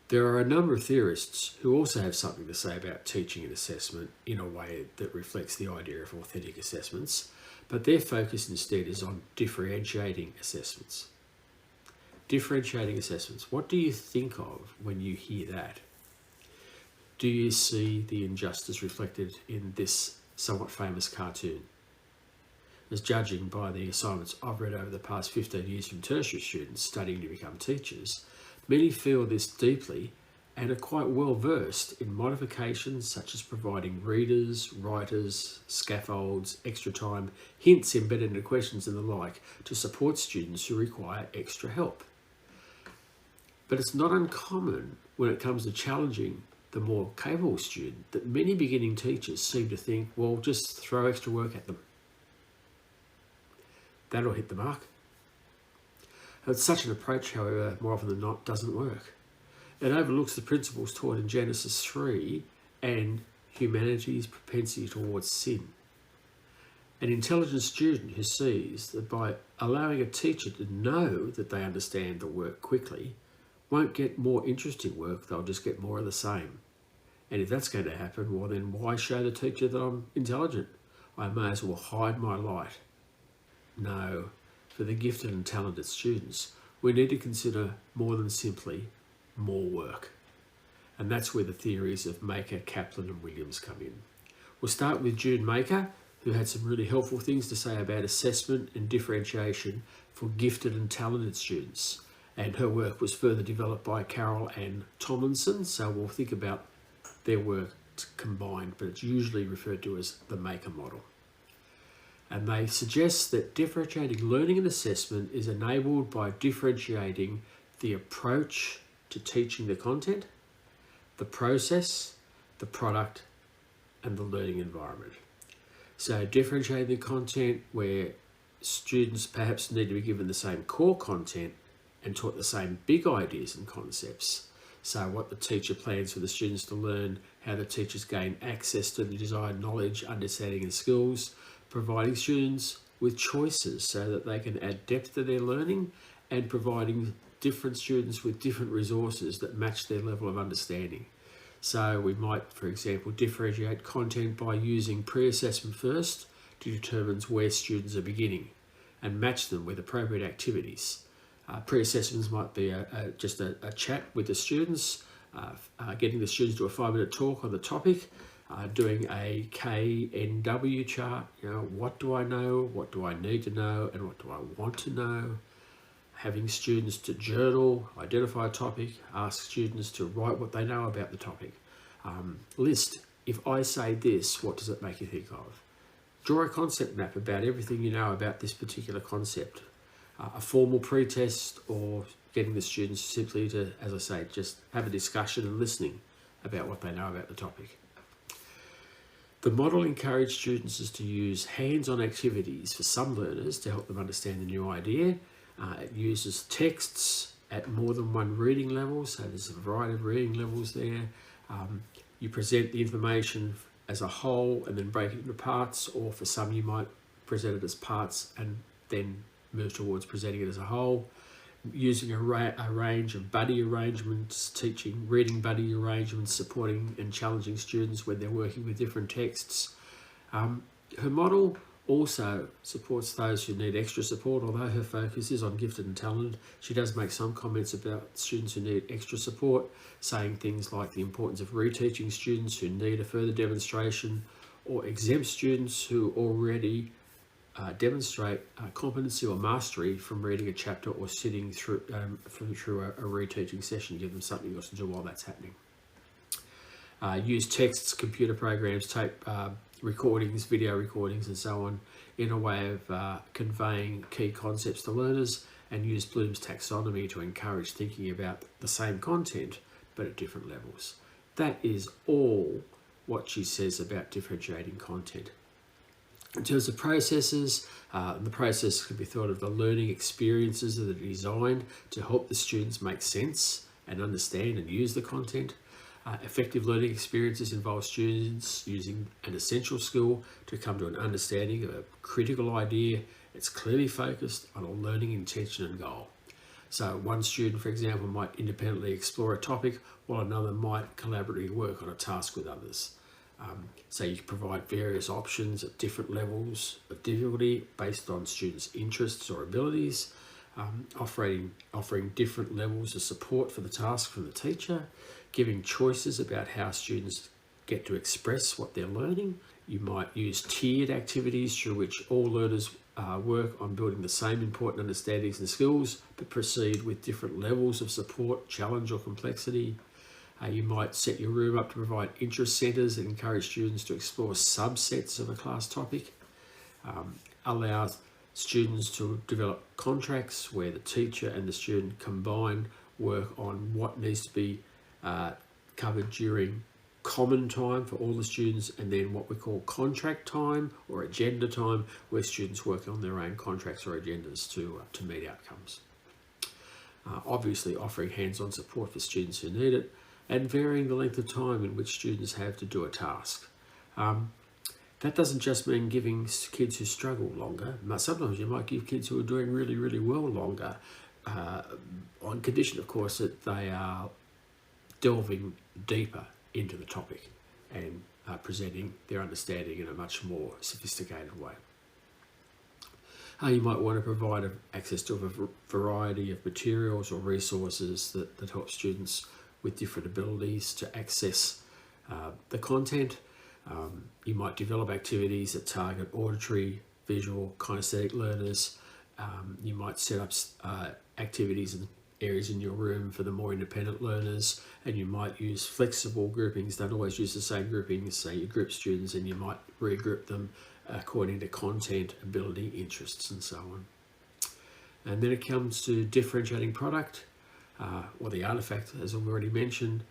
There are a number of theorists who also have something to say about teaching and assessment in a way that reflects the idea of authentic assessments, but their focus instead is on differentiating assessments. Differentiating assessments. What do you think of when you hear that? Do you see the injustice reflected in this somewhat famous cartoon? As judging by the assignments I've read over the past 15 years from tertiary students studying to become teachers, many feel this deeply and are quite well versed in modifications such as providing readers, writers, scaffolds, extra time, hints embedded into questions and the like to support students who require extra help. But it's not uncommon when it comes to challenging the more capable student that many beginning teachers seem to think, well, just throw extra work at them. That'll hit the mark. And such an approach, however, more often than not, doesn't work. It overlooks the principles taught in Genesis 3 and humanity's propensity towards sin. An intelligent student who sees that by allowing a teacher to know that they understand the work quickly won't get more interesting work, they'll just get more of the same. And if that's going to happen, well then why show the teacher that I'm intelligent? I may as well hide my light. No, for the gifted and talented students, we need to consider more than simply more work. And that's where the theories of Maker, Kaplan and Williams come in. We'll start with June Maker, who had some really helpful things to say about assessment and differentiation for gifted and talented students. And her work was further developed by Carol and Tomlinson, so we'll think about their work combined, but it's usually referred to as the Maker model. And they suggest that differentiating learning and assessment is enabled by differentiating the approach to teaching the content, the process, the product, and the learning environment. So differentiating the content where students perhaps need to be given the same core content and taught the same big ideas and concepts. So what the teacher plans for the students to learn, how the teachers gain access to the desired knowledge, understanding and skills, providing students with choices so that they can add depth to their learning, and providing different students with different resources that match their level of understanding. So we might, for example, differentiate content by using pre-assessment first to determine where students are beginning and match them with appropriate activities. Pre-assessments might be just a chat with the students, getting the students to a 5-minute talk on the topic, doing a KNW chart, what do I know, what do I need to know, and what do I want to know. Having students to journal, identify a topic, ask students to write what they know about the topic. List, if I say this, what does it make you think of? Draw a concept map about everything you know about this particular concept. A formal pre-test, or getting the students simply to, as I say, just have a discussion and listening about what they know about the topic. The model encouraged students to use hands-on activities for some learners to help them understand the new idea. It uses texts at more than one reading level, so there's a variety of reading levels there. You present the information as a whole and then break it into parts, or for some you might present it as parts and then move towards presenting it as a whole. Using a range of buddy arrangements, teaching reading buddy arrangements, supporting and challenging students when they're working with different texts. Her model also supports those who need extra support. Although her focus is on gifted and talented, she does make some comments about students who need extra support, saying things like the importance of reteaching students who need a further demonstration, or exempt students who already demonstrate competency or mastery from reading a chapter or sitting through a reteaching session. Give them something else to do while that's happening. Use texts, computer programs, tape recordings, video recordings and so on in a way of conveying key concepts to learners, and use Bloom's taxonomy to encourage thinking about the same content but at different levels. That is all what she says about differentiating content. In terms of processes, the process can be thought of the learning experiences that are designed to help the students make sense and understand and use the content. Effective learning experiences involve students using an essential skill to come to an understanding of a critical idea. It's clearly focused on a learning intention and goal. So one student, for example, might independently explore a topic while another might collaboratively work on a task with others. So you provide various options at different levels of difficulty based on students' interests or abilities, offering different levels of support for the task from the teacher, giving choices about how students get to express what they're learning. You might use tiered activities through which all learners work on building the same important understandings and skills, but proceed with different levels of support, challenge or complexity. You might set your room up to provide interest centres that encourage students to explore subsets of a class topic. Allow students to develop contracts where the teacher and the student combine work on what needs to be covered during common time for all the students, and then what we call contract time or agenda time, where students work on their own contracts or agendas to meet outcomes. Obviously offering hands-on support for students who need it, and varying the length of time in which students have to do a task. That doesn't just mean giving kids who struggle longer. Sometimes you might give kids who are doing really, really well longer, on condition, of course, that they are delving deeper into the topic and presenting their understanding in a much more sophisticated way. You might want to provide access to a variety of materials or resources that help students with different abilities to access the content. You might develop activities that target auditory, visual, kinesthetic learners. You might set up activities and areas in your room for the more independent learners, and you might use flexible groupings. Don't always use the same groupings. Say you group students and you might regroup them according to content, ability, interests, and so on. And then it comes to differentiating product, or the artifact, as I've already mentioned,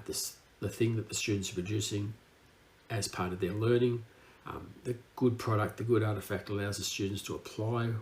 the thing that the students are producing as part of their learning. The good product, the good artifact, allows the students to apply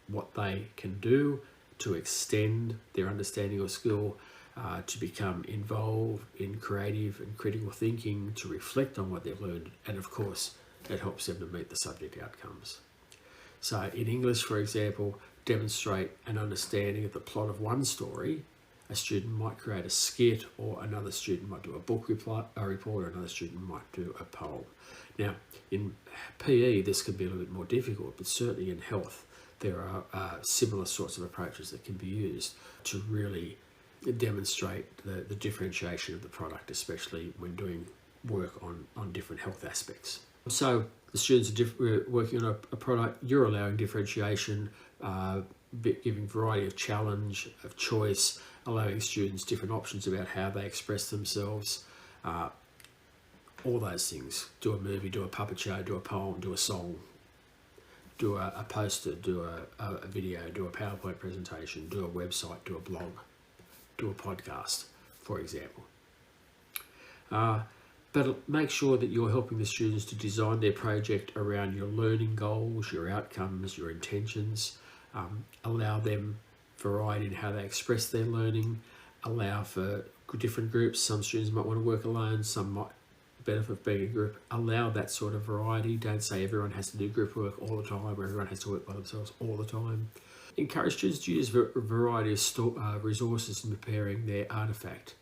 what they can do to extend their understanding or skill, to become involved in creative and critical thinking, to reflect on what they've learned, and of course it helps them to meet the subject outcomes. So in English, for example, demonstrate an understanding of the plot of one story. A student might create a skit, or another student might do a book report, or another student might do a poem. Now, in PE, this can be a little bit more difficult, but certainly in health, there are similar sorts of approaches that can be used to really demonstrate the differentiation of the product, especially when doing work on different health aspects. So the students are working on a product, you're allowing differentiation, giving variety of challenge, of choice, allowing students different options about how they express themselves, all those things. Do a movie, do a puppet show, do a poem, do a song, do a poster, do a video, do a PowerPoint presentation, do a website, do a blog, do a podcast, for example. But make sure that you're helping the students to design their project around your learning goals, your outcomes, your intentions. Allow them variety in how they express their learning. Allow for different groups. Some students might want to work alone, some might benefit from being a group. Allow that sort of variety. Don't say everyone has to do group work all the time, or everyone has to work by themselves all the time. Encourage students to use a variety of resources in preparing their artifact,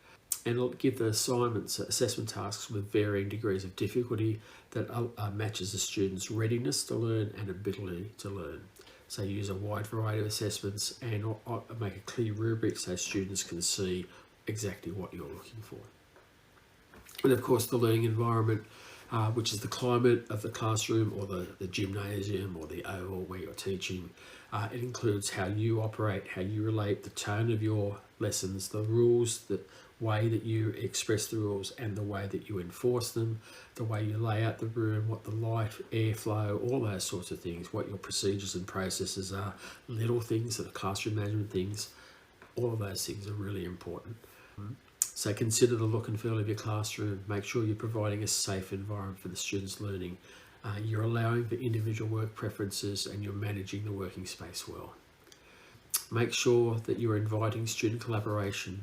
and give the assessment tasks with varying degrees of difficulty that matches the student's readiness to learn and ability to learn. So use a wide variety of assessments and make a clear rubric so students can see exactly what you're looking for. And of course, the learning environment, which is the climate of the classroom or the gymnasium or the oval where you're teaching. It includes how you operate, how you relate, the tone of your lessons, the rules, the way that you express the rules and the way that you enforce them, the way you lay out the room, what the light, airflow, all those sorts of things, what your procedures and processes are, little things that are classroom management things. All of those things are really important. So consider the look and feel of your classroom. Make sure you're providing a safe environment for the students' learning. You're allowing for individual work preferences and you're managing the working space well. Make sure that you're inviting student collaboration,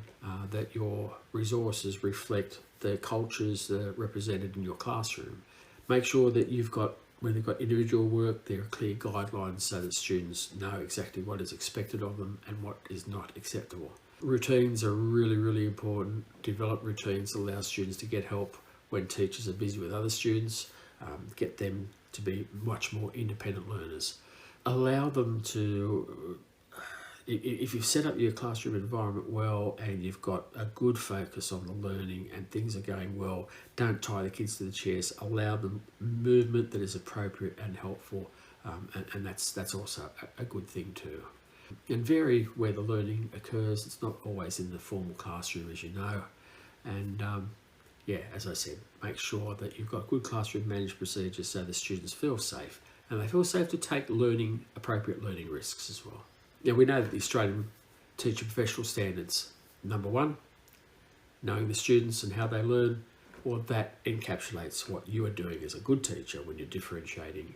that your resources reflect the cultures that are represented in your classroom. Make sure that you've got When they've got individual work, there are clear guidelines so that students know exactly what is expected of them and what is not acceptable. Routines are really, really important. Develop routines that allow students to get help when teachers are busy with other students, get them to be much more independent learners. Allow them to, if you've set up your classroom environment well and you've got a good focus on the learning and things are going well, don't tie the kids to the chairs. Allow them movement that is appropriate and helpful, and that's also a good thing too. And vary where the learning occurs. It's not always in the formal classroom, as you know. And yeah, as I said, make sure that you've got good classroom management procedures so the students feel safe and they feel safe to take appropriate learning risks as well. Now, we know that the Australian Teacher Professional Standards, number 1, knowing the students and how they learn, well, that encapsulates what you are doing as a good teacher when you're differentiating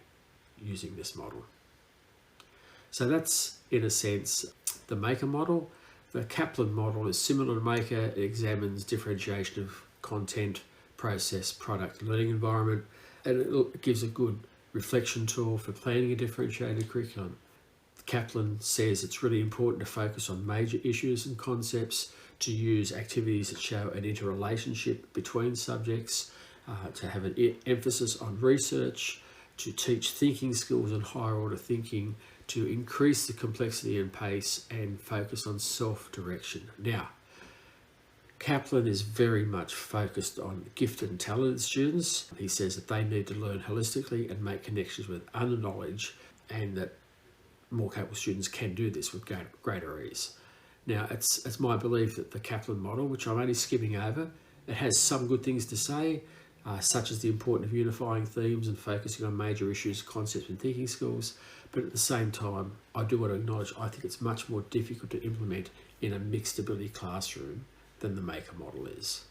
using this model. So that's, in a sense, the Maker model. The Kaplan model is similar to Maker. It examines differentiation of content, process, product, learning environment, and it gives a good reflection tool for planning a differentiated curriculum. Kaplan says it's really important to focus on major issues and concepts, to use activities that show an interrelationship between subjects, to have an emphasis on research, to teach thinking skills and higher order thinking, to increase the complexity and pace and focus on self-direction. Now, Kaplan is very much focused on gifted and talented students. He says that they need to learn holistically and make connections with other knowledge, and that more capable students can do this with greater ease. Now, it's my belief that the Kaplan model, which I'm only skipping over, it has some good things to say, such as the importance of unifying themes and focusing on major issues, concepts and thinking skills. But at the same time, I do want to acknowledge I think it's much more difficult to implement in a mixed ability classroom than the Maker model is.